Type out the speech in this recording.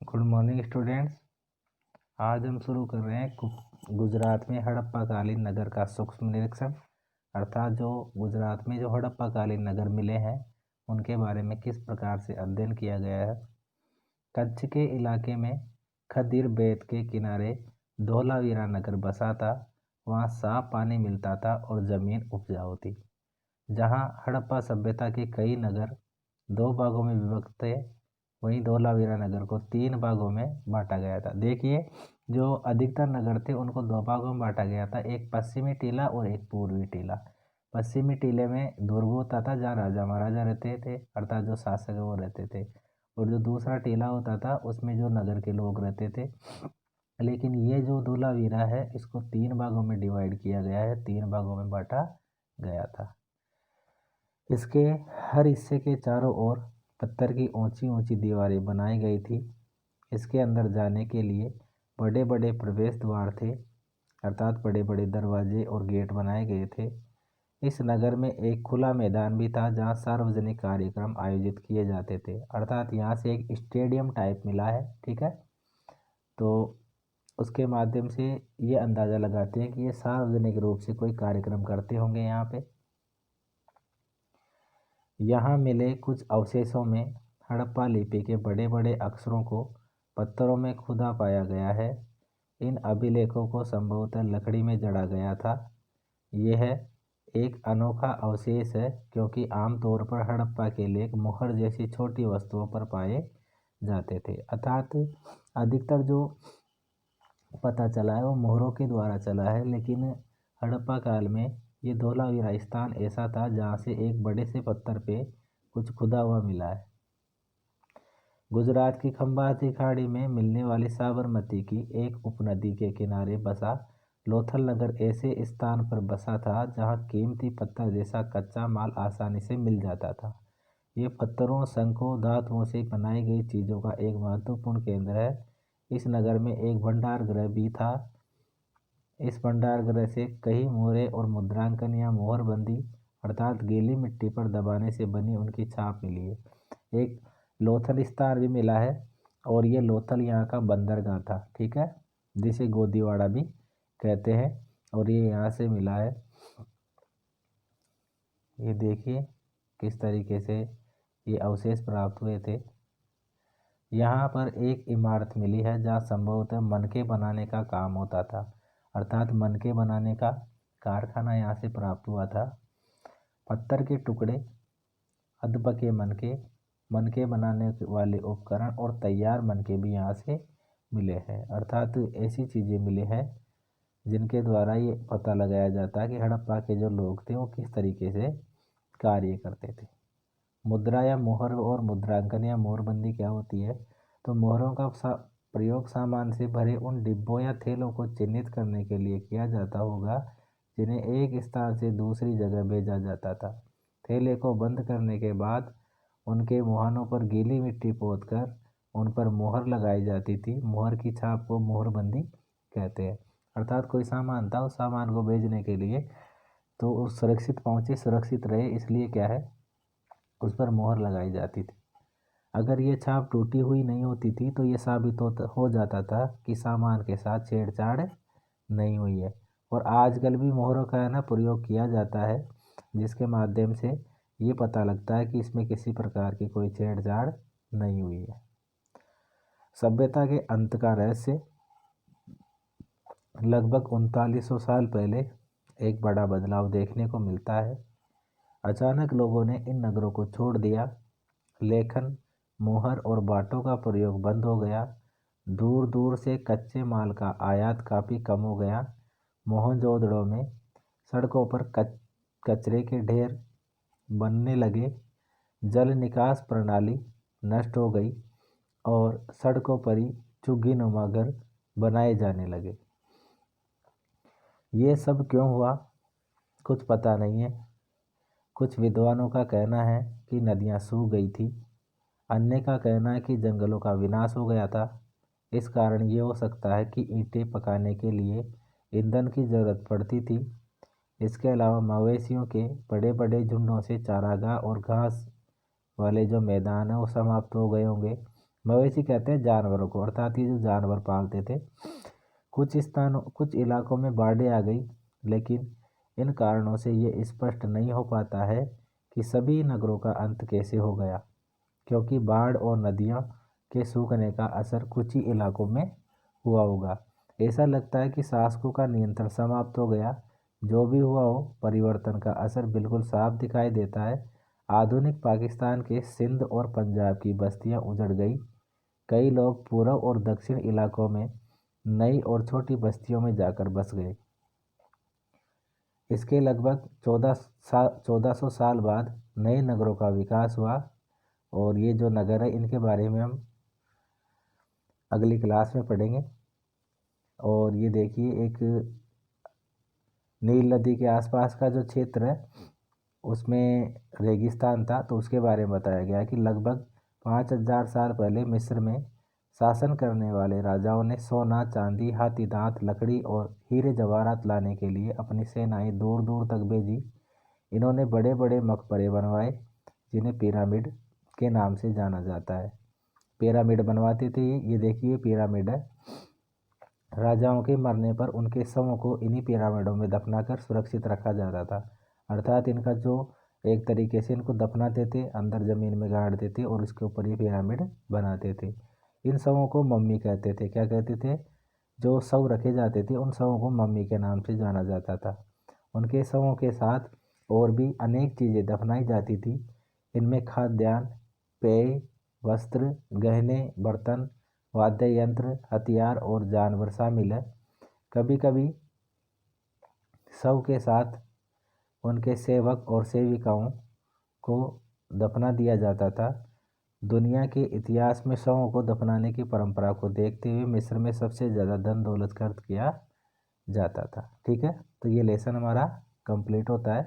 Good morning students. आज हम शुरू कर रहे हैं गुजरात में हड़प्पा कालीन नगर का सूक्ष्म निरीक्षण। अर्थात जो गुजरात में जो हड़प्पा कालीन नगर मिले हैं उनके बारे में किस प्रकार से अध्ययन किया गया है। कच्छ के इलाके में खदीर बेत के किनारे धोलावीरा नगर बसा था। वहाँ साफ पानी मिलता था और ज़मीन उपजाऊ थी। जहाँ हड़प्पा सभ्यता के कई नगर 2 भागों में विभक्त थे, वहीं धोलावीरा नगर को 3 भागों में बांटा गया था। देखिए, जो अधिकतर नगर थे उनको 2 भागों में बांटा गया था, एक पश्चिमी टीला और एक पूर्वी टीला। पश्चिमी टीले में दुर्ग होता था जहाँ राजा महाराजा रहते थे, अर्थात जो शासक है वो रहते थे, और जो दूसरा टीला होता था उसमें जो नगर के लोग रहते थे। लेकिन ये जो धोलावीरा है इसको 3 भागों में डिवाइड किया गया है, 3 भागों में बांटा गया था। इसके हर हिस्से के चारों ओर पत्थर की ऊंची ऊंची दीवारें बनाई गई थी। इसके अंदर जाने के लिए बड़े बड़े प्रवेश द्वार थे, अर्थात बड़े बड़े दरवाजे और गेट बनाए गए थे। इस नगर में एक खुला मैदान भी था जहां सार्वजनिक कार्यक्रम आयोजित किए जाते थे, अर्थात यहाँ से एक स्टेडियम टाइप मिला है। ठीक है, तो उसके माध्यम से ये अंदाज़ा लगाते हैं कि ये सार्वजनिक रूप से कोई कार्यक्रम करते होंगे यहाँ पे। यहाँ मिले कुछ अवशेषों में हड़प्पा लिपि के बड़े बड़े अक्षरों को पत्थरों में खुदा पाया गया है। इन अभिलेखों को संभवतः लकड़ी में जड़ा गया था। यह एक अनोखा अवशेष है क्योंकि आमतौर पर हड़प्पा के लेख मुहर जैसी छोटी वस्तुओं पर पाए जाते थे, अर्थात अधिकतर जो पता चला है वो मोहरों के द्वारा चला है। लेकिन हड़प्पा काल में ये धोलावीरा स्थान ऐसा था जहाँ से एक बड़े से पत्थर पे कुछ खुदा हुआ मिला है। गुजरात की खंबाती खाड़ी में मिलने वाली साबरमती की एक उपनदी के किनारे बसा लोथल नगर ऐसे स्थान पर बसा था जहाँ कीमती पत्थर जैसा कच्चा माल आसानी से मिल जाता था। ये पत्थरों, शंखों, धातुओं से बनाई गई चीज़ों का एक महत्वपूर्ण केंद्र है। इस नगर में एक भंडार गृह भी था। इस भंडार गृह से कई मोहरें और मुद्रांकन या मोहरबंदी अर्थात गीली मिट्टी पर दबाने से बनी उनकी छाप मिली है। एक लोथल स्थान भी मिला है और ये लोथल यहाँ का बंदरगाह था, ठीक है, जिसे गोदीवाड़ा भी कहते हैं, और ये यहाँ से मिला है। ये देखिए किस तरीके से ये अवशेष प्राप्त हुए थे। यहाँ पर एक इमारत मिली है जहाँ संभवतः मनके बनाने का काम होता था, अर्थात मनके बनाने का कारखाना यहाँ से प्राप्त हुआ था। पत्थर के टुकड़े, अधपके मनके, मनके बनाने वाले उपकरण और तैयार मनके भी यहाँ से मिले हैं, अर्थात ऐसी चीज़ें मिले हैं जिनके द्वारा ये पता लगाया जाता है कि हड़प्पा के जो लोग थे वो किस तरीके से कार्य करते थे। मुद्रा या मोहर और मुद्रांकन या मोहरबंदी क्या होती है? तो मोहरों का प्रयोग सामान से भरे उन डिब्बों या थैलों को चिन्हित करने के लिए किया जाता होगा जिन्हें एक स्थान से दूसरी जगह भेजा जाता था। थैले को बंद करने के बाद उनके मुहानों पर गीली मिट्टी पोतकर उन पर मोहर लगाई जाती थी। मोहर की छाप को मोहरबंदी कहते हैं। अर्थात कोई सामान था, उस सामान को भेजने के लिए तो उस सुरक्षित पहुँचे, सुरक्षित रहे, इसलिए क्या है उस पर मोहर लगाई जाती थी। अगर ये छाप टूटी हुई नहीं होती थी तो ये साबित हो जाता था कि सामान के साथ छेड़छाड़ नहीं हुई है। और आजकल भी मोहरों का है ना प्रयोग किया जाता है, जिसके माध्यम से ये पता लगता है कि इसमें किसी प्रकार की कोई छेड़छाड़ नहीं हुई है। सभ्यता के अंत का रहस्य। लगभग 3900 साल पहले एक बड़ा बदलाव देखने को मिलता है। अचानक लोगों ने इन नगरों को छोड़ दिया। लेखन, मोहर और बाटों का प्रयोग बंद हो गया। दूर दूर से कच्चे माल का आयात काफ़ी कम हो गया। मोहनजोदड़ो में सड़कों पर कचरे के ढेर बनने लगे। जल निकास प्रणाली नष्ट हो गई और सड़कों पर ही झुग्गीनुमा घर बनाए जाने लगे। ये सब क्यों हुआ कुछ पता नहीं है। कुछ विद्वानों का कहना है कि नदियाँ सूख गई थी। अन्य का कहना है कि जंगलों का विनाश हो गया था। इस कारण ये हो सकता है कि ईंटें पकाने के लिए ईंधन की ज़रूरत पड़ती थी। इसके अलावा मवेशियों के बड़े बड़े झुंडों से चारागाह और घास वाले जो मैदान है वो समाप्त हो गए होंगे। मवेशी कहते हैं जानवरों को, अर्थात ये जो जानवर पालते थे। कुछ इलाकों में बाढ़ें आ गई, लेकिन इन कारणों से ये स्पष्ट नहीं हो पाता है कि सभी नगरों का अंत कैसे हो गया, क्योंकि बाढ़ और नदियों के सूखने का असर कुछ ही इलाकों में हुआ होगा। ऐसा लगता है कि शासकों का नियंत्रण समाप्त हो गया। जो भी हुआ हो, परिवर्तन का असर बिल्कुल साफ दिखाई देता है। आधुनिक पाकिस्तान के सिंध और पंजाब की बस्तियां उजड़ गई। कई लोग पूर्व और दक्षिण इलाकों में नई और छोटी बस्तियों में जाकर बस गए। इसके लगभग 1400 साल बाद नए नगरों का विकास हुआ, और ये जो नगर है इनके बारे में हम अगली क्लास में पढ़ेंगे। और ये देखिए, एक नील नदी के आसपास का जो क्षेत्र है उसमें रेगिस्तान था, तो उसके बारे में बताया गया है कि लगभग 5000 साल पहले मिस्र में शासन करने वाले राजाओं ने सोना, चांदी, हाथी दांत, लकड़ी और हीरे जवाहरात लाने के लिए अपनी सेनाएं दूर दूर तक भेजी। इन्होंने बड़े बड़े मकबरे बनवाए, जिन्हें पिरामिड के नाम से जाना जाता है। पिरामिड बनवाते थे ये देखिए पिरामिड है। राजाओं के मरने पर उनके शवों को इन्हीं पिरामिडों में दफनाकर सुरक्षित रखा जाता था। अर्थात इनका जो एक तरीके से इनको दफनाते थे, अंदर ज़मीन में गाड़ते थे और उसके ऊपर ये पिरामिड बनाते थे। इन शवों को मम्मी कहते थे। क्या कहते थे? जो शव रखे जाते थे उन शवों को मम्मी के नाम से जाना जाता था। उनके शवों के साथ और भी अनेक चीज़ें दफनाई जाती थी। इनमें खाद्यान्न, पेय, वस्त्र, गहने, बर्तन, वाद्य यंत्र, हथियार और जानवर शामिल है। कभी कभी शव के साथ उनके सेवक और सेविकाओं को दफना दिया जाता था। दुनिया के इतिहास में शवों को दफनाने की परंपरा को देखते हुए मिस्र में सबसे ज़्यादा धन दौलत खर्च किया जाता था। ठीक है, तो ये लेसन हमारा कंप्लीट होता है।